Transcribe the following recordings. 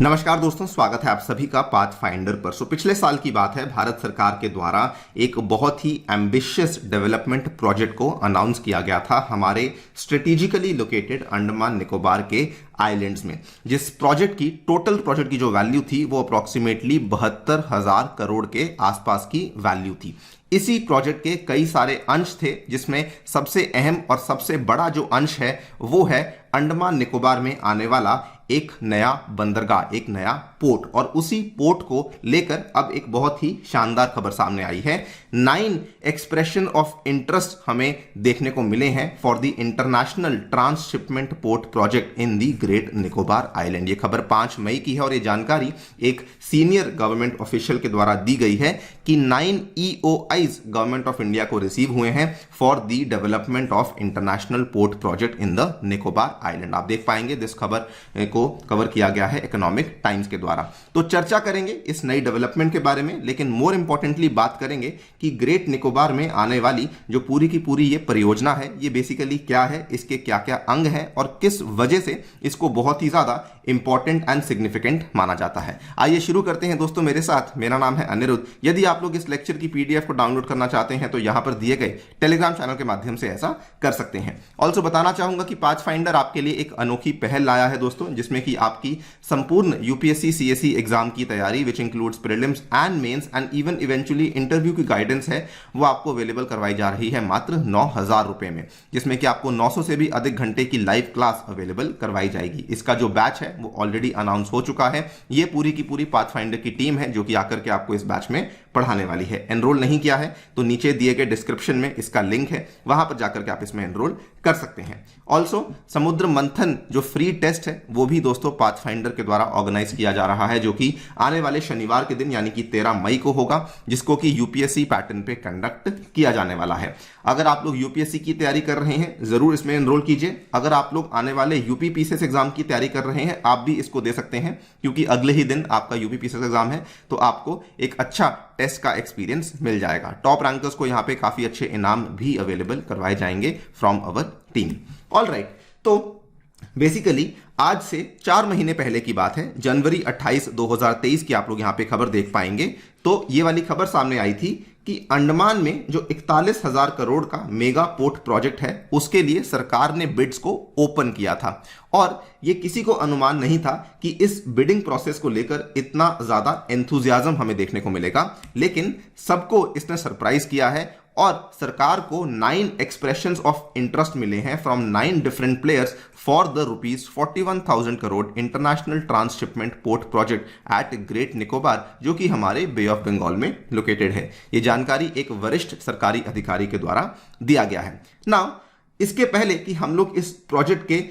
नमस्कार दोस्तों, स्वागत है आप सभी का पाथ फाइंडर पर। पिछले साल की बात है, भारत सरकार के द्वारा एक बहुत ही एम्बिशियस डेवलपमेंट प्रोजेक्ट को अनाउंस किया गया था हमारे स्ट्रेटेजिकली लोकेटेड अंडमान निकोबार के आइलैंड्स में। जिस प्रोजेक्ट की टोटल प्रोजेक्ट की जो वैल्यू थी वो अप्रोक्सीमेटली 72,000 करोड़ के आसपास की वैल्यू थी। इसी प्रोजेक्ट के कई सारे अंश थे, जिसमें सबसे अहम और सबसे बड़ा जो अंश है वो है अंडमान निकोबार में आने वाला एक नया बंदरगाह, एक नया पोर्ट। और उसी पोर्ट को लेकर अब एक बहुत ही शानदार खबर सामने आई है। 9 एक्सप्रेशन ऑफ इंटरेस्ट हमें देखने को मिले हैं for the international transshipment port project in the great Nicobar island. ये खबर 5 मई की है और ये जानकारी एक सीनियर गवर्नमेंट ऑफिशियल के द्वारा दी गई है कि 9 EOIs गवर्नमेंट ऑफ इंडिया को रिसीव हुए हैं for the development of international port project in the Nicobar island. आप देख पाएंगे इस खबर को कवर किया गया है इकोनॉमिक टाइम्स के द्वारा। तो चर्चा करेंगे इस नई डेवलपमेंट के बारे में, लेकिन मोर इंपॉर्टेंटली बात करेंगे कि ग्रेट निकोबार में आने वाली जो पूरी की पूरी ये परियोजना है, ये बेसिकली क्या है, इसके क्या क्या अंग हैं और किस वजह से इसको बहुत ही ज्यादा इंपॉर्टेंट एंड सिग्निफिकेंट माना जाता है। आइए शुरू करते हैं दोस्तों मेरे साथ। मेरा नाम है अनिरुद्ध। यदि आप लोग इस लेक्चर की PDF को डाउनलोड करना चाहते हैं तो यहां पर दिए गए टेलीग्राम चैनल के माध्यम से ऐसा कर सकते हैं। ऑल्सो बताना चाहूंगा कि पाथ फाइंडर आपके लिए एक अनोखी पहल लाया है दोस्तों, जिसमें कि आपकी संपूर्ण UPSC CSE एग्जाम की तैयारी which includes prelims and mains and even eventually interview की गाइडेंस है, वो आपको अवेलेबल करवाई जा रही है मात्र 9,000 रुपए में, जिसमें कि आपको 900 से भी अधिक घंटे की लाइव क्लास अवेलेबल करवाई जाएगी। इसका जो बैच है वो ऑलरेडी अनाउंस हो चुका है। ये पूरी की पूरी पाथ फाइंडर की टीम है जो कि आकर के आपको इस बैच में पढ़ाने वाली है। एनरोल नहीं किया है तो नीचे दिए गए डिस्क्रिप्शन में इसका लिंक है, वहां पर जाकर के आप इसमें एनरोल कर सकते हैं। ऑल्सो समुद्र मंथन जो फ्री टेस्ट है वो भी दोस्तों पाथ फाइंडर के द्वारा ऑर्गेनाइज किया जा रहा है, जो कि आने वाले शनिवार के दिन यानी कि 13 मई को होगा, जिसको कि UPSC पैटर्न पे कंडक्ट किया जाने वाला है। अगर आप लोग UPSC की तैयारी कर रहे हैं जरूर इसमें एनरोल कीजिए। अगर आप लोग आने वाले UP PCS एग्जाम की तैयारी कर रहे हैं आप भी इसको दे सकते हैं, क्योंकि अगले ही दिन आपका UP PCS एग्जाम है, तो आपको एक अच्छा टेस्ट का एक्सपीरियंस मिल जाएगा। टॉप रैंकर्स को यहाँ पे काफी अच्छे इनाम भी अवेलेबल करवाए जाएंगे from our team. All right, तो बेसिकली आज से 4 महीने पहले की बात है, जनवरी 28, 2023 की आप लोग यहां पे खबर देख पाएंगे। तो ये वाली खबर सामने आई थी कि अंडमान में जो 41,000 करोड़ का मेगा पोर्ट प्रोजेक्ट है उसके लिए सरकार ने बिड्स को ओपन किया था। और ये किसी को अनुमान नहीं था कि इस बिडिंग प्रोसेस को लेकर इतना ज्यादा एंथुजियाज्म हमें देखने को मिलेगा, लेकिन सबको इसने सरप्राइज किया है। और सरकार को 9 एक्सप्रेशंस ऑफ इंटरेस्ट मिले हैं from 9 different players for the ₹41,000 crore international transshipment port project at great Nicobar, जो कि हमारे बे ऑफ बंगाल में लोकेटेड है। यह जानकारी एक वरिष्ठ सरकारी अधिकारी के द्वारा दिया गया है। नाउ इसके पहले कि हम लोग इस प्रोजेक्ट के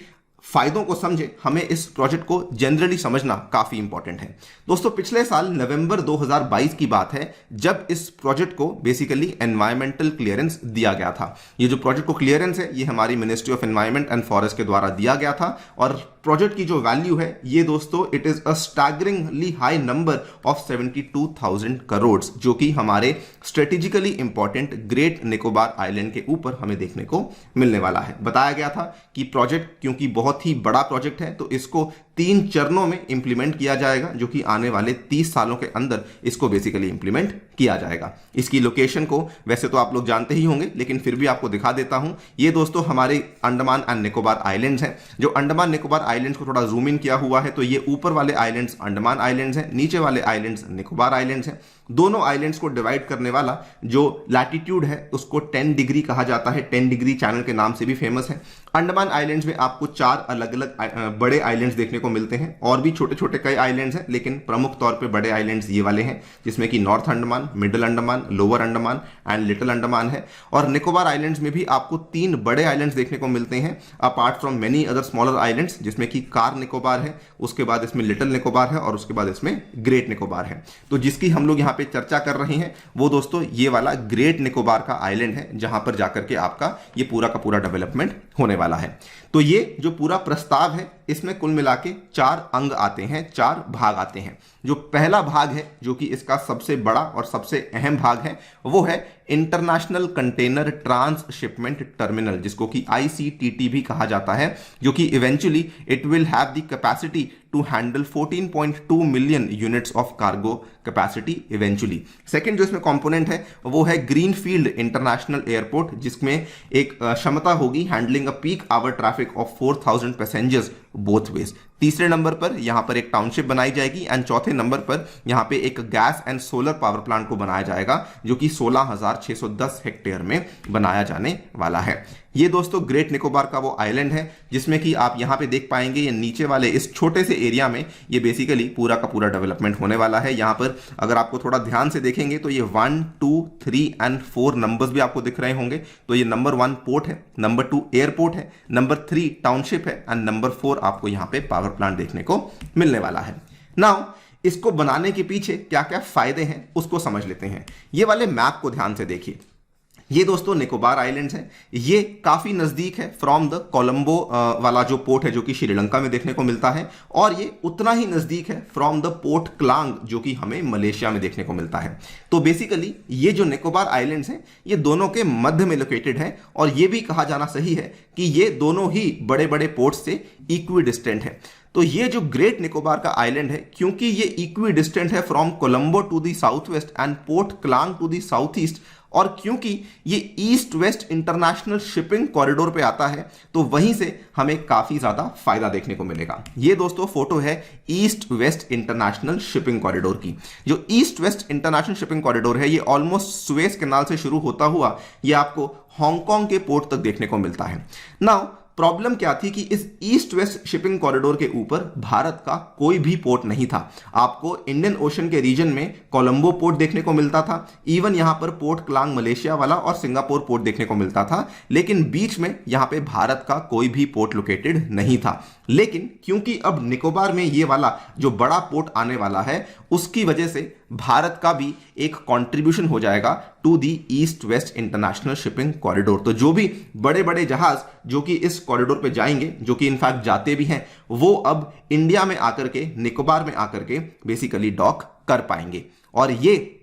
फायदों को समझे, हमें इस प्रोजेक्ट को जनरली समझना काफी इंपॉर्टेंट है। दोस्तों पिछले साल नवंबर 2022 की बात है जब इस प्रोजेक्ट को बेसिकली एनवायरमेंटल क्लियरेंस दिया गया था। ये जो प्रोजेक्ट को क्लियरेंस है ये हमारी ministry of environment and forest के द्वारा दिया गया था। और प्रोजेक्ट की जो वैल्यू है ये दोस्तों it is a staggeringly high number of 72,000 crore, जो कि हमारे strategically important Great Nicobar island के ऊपर हमें देखने को मिलने वाला है। बताया गया था कि प्रोजेक्ट क्योंकि बहुत ही बड़ा प्रोजेक्ट है तो इसको 3 चरणों में इंप्लीमेंट किया जाएगा, जो कि आने वाले 30 सालों के अंदर इसको बेसिकली इंप्लीमेंट किया जाएगा। इसकी लोकेशन को वैसे तो आप लोग जानते ही होंगे, लेकिन फिर भी आपको दिखा देता हूं। ये दोस्तों हमारे अंडमान एंड निकोबार आइलैंड्स हैं। जो अंडमान निकोबार आइलैंड्स को थोड़ा जूम इन किया हुआ है तो ये ऊपर वाले आइलैंड्स अंडमान आइलैंड्स हैं, नीचे वाले आइलैंड्स निकोबार आइलैंड्स हैं। दोनों आइलैंड्स को डिवाइड करने वाला जो लैटिट्यूड है उसको 10 डिग्री कहा जाता है। 10 डिग्री चैनल के नाम से भी फेमस है। अंडमान आइलैंड्स में आपको 4 अलग अलग बड़े आइलैंड्स देखने को मिलते हैं, और भी छोटे छोटे कई आइलैंड्स हैं, लेकिन प्रमुख तौर पे बड़े आइलैंड्स ये वाले हैं, जिसमें कि north Andaman, middle Andaman, lower Andaman and little Andaman है। और निकोबार आइलैंड्स में भी आपको 3 बड़े आइलैंड्स देखने को मिलते हैं apart from many other smaller islands, जिसमें कि कार निकोबार है, उसके बाद इसमें लिटिल निकोबार है और उसके बाद इसमें ग्रेट निकोबार है। तो जिसकी हम लोग यहाँ पे चर्चा कर रहे हैं वो दोस्तों ये वाला ग्रेट निकोबार का आइलैंड है, जहां पर जाकर के आपका ये पूरा का पूरा डेवलपमेंट होने वाला है। तो ये जो पूरा प्रस्ताव है इसमें कुल मिला के 4 अंग आते हैं, 4 भाग आते हैं। जो पहला भाग है जो कि इसका सबसे बड़ा और सबसे अहम भाग है वो है इंटरनेशनल कंटेनर ट्रांसशिपमेंट टर्मिनल, जिसको कि ICTT भी कहा जाता है, जो कि eventually it will have the capacity to handle 14.2 million units of cargo capacity eventually. Second जो इसमें कंपोनेंट है वो है ग्रीनफील्ड इंटरनेशनल एयरपोर्ट, जिसमें एक क्षमता होगी handling a peak hour traffic of 4000 passengers both ways. तीसरे नंबर पर यहां पर एक टाउनशिप बनाई जाएगी एंड चौथे नंबर पर यहां पे एक gas and solar power plant को बनाया जाएगा, जो कि 16,610 हेक्टेयर में बनाया जाने वाला है। ये दोस्तों ग्रेट निकोबार का वो आइलैंड है जिसमें कि आप यहां पे देख पाएंगे ये नीचे वाले इस छोटे से एरिया में ये बेसिकली पूरा का पूरा डेवलपमेंट होने वाला है। यहां पर अगर आपको थोड़ा ध्यान से देखेंगे तो ये 1, 2, 3 एंड 4 नंबर्स भी आपको दिख रहे होंगे। तो ये नंबर 1 पोर्ट है, नंबर 2 एयरपोर्ट है, नंबर 3 टाउनशिप है एंड नंबर 4 आपको यहां पे पावर प्लांट देखने को मिलने वाला है। नाउ इसको बनाने के पीछे क्या क्या फायदे हैं उसको समझ लेते हैं। ये वाले मैप को ध्यान से देखिए। ये दोस्तों निकोबार आइलैंड्स हैं, ये काफी नजदीक है फ्रॉम द कोलंबो वाला जो पोर्ट है जो कि श्रीलंका में देखने को मिलता है, और ये उतना ही नजदीक है फ्रॉम द पोर्ट क्लांग जो कि हमें मलेशिया में देखने को मिलता है। तो बेसिकली ये जो निकोबार आइलैंड्स हैं ये दोनों के मध्य में लोकेटेड है, और ये भी कहा जाना सही है कि ये दोनों ही बड़े बड़े पोर्ट से इक्वी डिस्टेंट है। तो ये जो ग्रेट निकोबार का आइलैंड है, क्योंकि ये इक्वी डिस्टेंट है from Colombo to the south west and Port Klang to the south east, और क्योंकि ये east west international shipping corridor पे आता है, तो वहीं से हमें काफी ज्यादा फायदा देखने को मिलेगा। ये दोस्तों फोटो है east west international shipping corridor की। जो east west international shipping corridor है ये ऑलमोस्ट सुएज कैनाल से शुरू होता हुआ ये आपको हांगकांग के पोर्ट तक देखने को मिलता है। नाउ प्रॉब्लम क्या थी कि इस ईस्ट वेस्ट शिपिंग कॉरिडोर के ऊपर भारत का कोई भी पोर्ट नहीं था। आपको इंडियन ओशन के रीजन में कोलंबो पोर्ट देखने को मिलता था, इवन यहां पर पोर्ट क्लांग मलेशिया वाला और सिंगापुर पोर्ट देखने को मिलता था, लेकिन बीच में यहां पे भारत का कोई भी पोर्ट लोकेटेड नहीं था। लेकिन क्योंकि अब निकोबार में ये वाला जो बड़ा पोर्ट आने वाला है उसकी वजह से भारत का भी एक कंट्रीब्यूशन हो जाएगा to the east west international shipping corridor. तो जो भी बड़े बड़े जहाज जो कि इस कॉरिडोर पे जाएंगे, जो कि इनफैक्ट जाते भी हैं, वो अब इंडिया में आकर के निकोबार में आकर के बेसिकली डॉक कर पाएंगे। और ये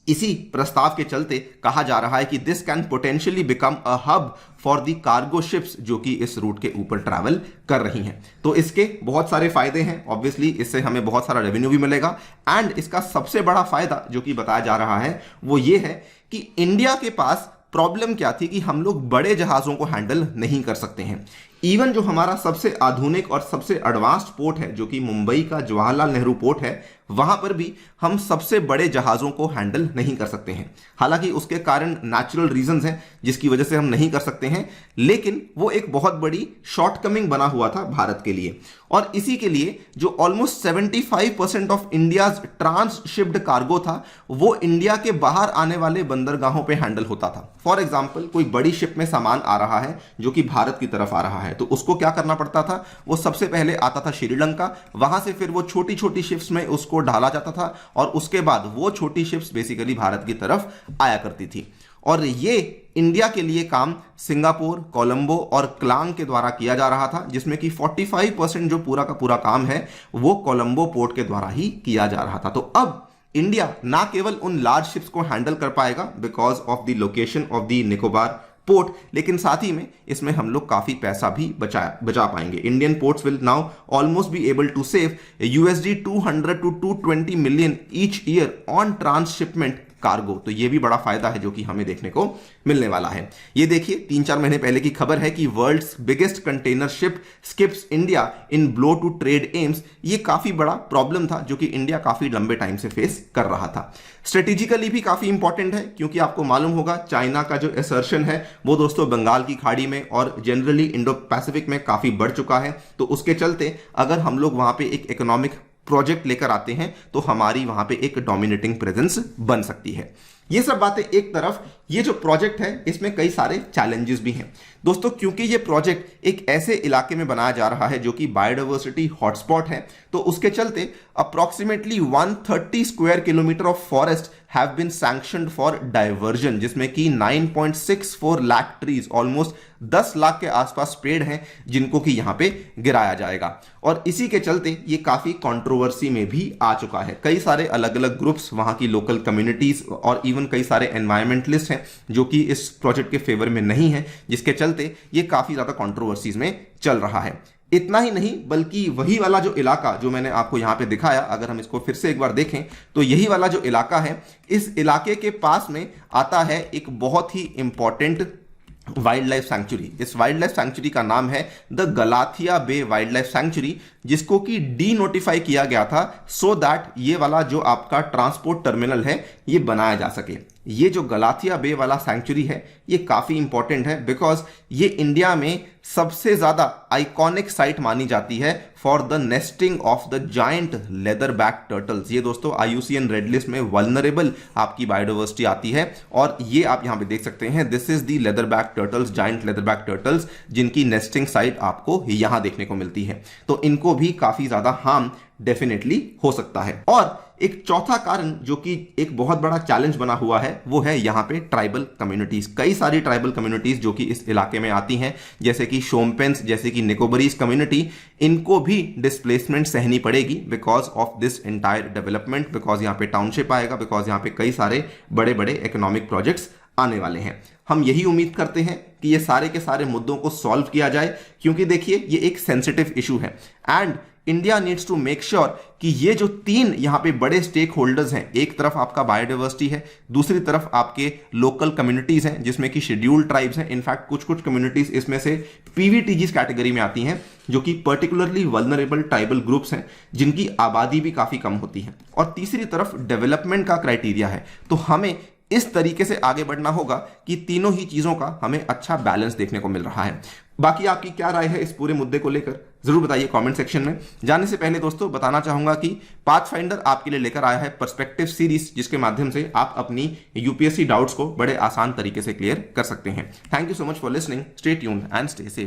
इसी प्रस्ताव के चलते कहा जा रहा है कि this can potentially become a hub for the cargo ships जो कि इस रूट के ऊपर ट्रैवल कर रही हैं। तो इसके बहुत सारे फायदे हैं, ऑब्वियसली इससे हमें बहुत सारा रेवेन्यू भी मिलेगा, एंड इसका सबसे बड़ा फायदा जो कि बताया जा रहा है वो ये है कि इंडिया के पास प्रॉब्लम क्या थी कि हम लोग बड़े जहाजों को हैंडल नहीं कर सकते हैं। इवन जो हमारा सबसे आधुनिक और सबसे एडवांस्ड पोर्ट है जो कि मुंबई का जवाहरलाल नेहरू पोर्ट है, वहां पर भी हम सबसे बड़े जहाजों को हैंडल नहीं कर सकते हैं। हालांकि उसके कारण नेचुरल रीजंस हैं जिसकी वजह से हम नहीं कर सकते हैं, लेकिन वो एक बहुत बड़ी शॉर्टकमिंग बना हुआ था भारत के लिए। और इसी के लिए जो almost 75% of India's transshipped cargo था वो इंडिया के बाहर आने वाले बंदरगाहों पे हैंडल होता था। फॉर एग्जाम्पल कोई बड़ी शिप में सामान आ रहा है जो कि भारत की तरफ आ रहा है, तो उसको क्या करना पड़ता था, वो सबसे पहले आता था श्रीलंका, वहां से फिर वो छोटी छोटी शिप्स में उसको ढाला जाता था, और उसके बाद वो छोटी शिप्स बेसिकली भारत की तरफ आया करती थी। और ये इंडिया के लिए काम सिंगापुर, कोलंबो और क्लांग के द्वारा किया जा रहा था, जिसमें कि 45% जो पूरा का पूरा काम है वो कोलंबो पोर्ट के द्वारा ही किया जा रहा था। तो अब इंडिया ना केवल उन लार्ज शिप्स को हैंडल कर पाएगा because of the location of the Nicobar port, लेकिन साथ ही में इसमें हम लोग काफी पैसा भी बचा पाएंगे। Indian ports will now almost be able to save $200 to $220 million each year on transshipment cargo. तो ये भी बड़ा फायदा है जो कि हमें देखने को मिलने वाला है। ये देखिए 3-4 महीने पहले की खबर है कि world's biggest container ship skips India in blow to trade aims. ये काफी बड़ा प्रॉब्लम था जो कि इंडिया काफी लंबे टाइम से फेस कर रहा था। स्ट्रेटेजिकली भी काफी इंपॉर्टेंट है क्योंकि आपको मालूम होगा चाइना का जो असर्शन है वो दोस्तों बंगाल की खाड़ी में और जनरली इंडो पैसिफिक में काफी बढ़ चुका है। तो उसके चलते अगर हम लोग वहां पे एक इकोनॉमिक प्रोजेक्ट लेकर आते हैं तो हमारी वहां पे एक डोमिनेटिंग प्रेजेंस बन सकती है। ये सब बातें एक तरफ, ये जो प्रोजेक्ट है इसमें कई सारे चैलेंजेस भी हैं दोस्तों, क्योंकि ये प्रोजेक्ट एक ऐसे इलाके में बनाया जा रहा है जो कि बायोडाइवर्सिटी हॉटस्पॉट है, तो उसके चलते approximately 130 square kilometre of forest have been sanctioned for diversion, जिसमें कि 9.64 लाख ट्रीज, ऑलमोस्ट 10 लाख के आसपास पेड़ हैं जिनको कि यहां पे गिराया जाएगा। और इसी के चलते ये काफी कंट्रोवर्सी में भी आ चुका है। कई सारे अलग अलग ग्रुप्स, वहां की लोकल कम्युनिटीज और इवन कई सारे एनवायरमेंटलिस्ट हैं जो कि इस प्रोजेक्ट के फेवर में नहीं है, जिसके चलते ये काफी ज्यादा कंट्रोवर्सीज में चल रहा है। इतना ही नहीं, बल्कि वही वाला जो इलाका जो मैंने आपको यहां पे दिखाया, अगर हम इसको फिर से एक बार देखें तो यही वाला जो इलाका है, इस इलाके के पास में आता है एक बहुत ही इंपॉर्टेंट वाइल्ड लाइफ सैंक्चुरी। इस वाइल्ड लाइफ सैंक्चुरी का नाम है the Galathea Bay wildlife sanctuary, जिसको कि डी नोटिफाई किया गया था सो दैट ये वाला जो आपका ट्रांसपोर्ट टर्मिनल है ये बनाया जा सके। ये जो गलाथिया बे वाला सैंक्चुरी है ये काफी इंपॉर्टेंट है बिकॉज ये इंडिया में सबसे ज्यादा आइकॉनिक साइट मानी जाती है for the nesting of the giant leather back turtles. ये दोस्तों IUCN रेड लिस्ट में वल्नरेबल आपकी बायोडाइवर्सिटी आती है, और ये आप यहां पे देख सकते हैं, this is the leather back turtles, giant leather back turtles, जिनकी नेस्टिंग साइट आपको यहां देखने को मिलती है। तो इनको भी काफी ज्यादा हार्म डेफिनेटली हो सकता है। और एक चौथा कारण जो कि एक बहुत बड़ा चैलेंज बना हुआ है वो है यहां पे ट्राइबल कम्युनिटीज। कई सारी ट्राइबल कम्युनिटीज जो कि इस इलाके में आती हैं, जैसे कि शोम्पेन्स, जैसे कि निकोबरीज कम्युनिटी, इनको भी डिस्प्लेसमेंट सहनी पड़ेगी because of this entire development, because यहां पे टाउनशिप आएगा, बिकॉज यहां पे कई सारे बड़े बड़े इकोनॉमिक प्रोजेक्ट्स आने वाले हैं। हम यही उम्मीद करते हैं कि ये सारे के सारे मुद्दों को सॉल्व किया जाए, क्योंकि देखिए ये एक सेंसिटिव इशू है and India needs to make sure कि ये जो तीन यहां पे बड़े स्टेक होल्डर्स हैं, एक तरफ आपका बायोडाइवर्सिटी है, दूसरी तरफ आपके लोकल कम्युनिटीज हैं जिसमें कि शेड्यूल्ड ट्राइब्स हैं, इनफैक्ट कुछ कुछ कम्युनिटीज इसमें से PVTGs कैटेगरी में आती हैं जो कि पर्टिकुलरली वल्नरेबल ट्राइबल ग्रुप्स हैं जिनकी आबादी भी काफी कम होती है, और तीसरी तरफ डेवलपमेंट का क्राइटेरिया है। तो हमें इस तरीके से आगे बढ़ना होगा कि तीनों ही चीजों का हमें अच्छा बैलेंस देखने को मिल रहा है। बाकी आपकी क्या राय है इस पूरे मुद्दे को लेकर, जरूर बताइए कमेंट सेक्शन में। जाने से पहले दोस्तों बताना चाहूंगा कि पाथफाइंडर आपके लिए लेकर आया है पर्सपेक्टिव सीरीज, जिसके माध्यम से आप अपनी UPSC डाउट्स को बड़े आसान तरीके से क्लियर कर सकते हैं। Thank you so much for listening, stay tuned and stay safe.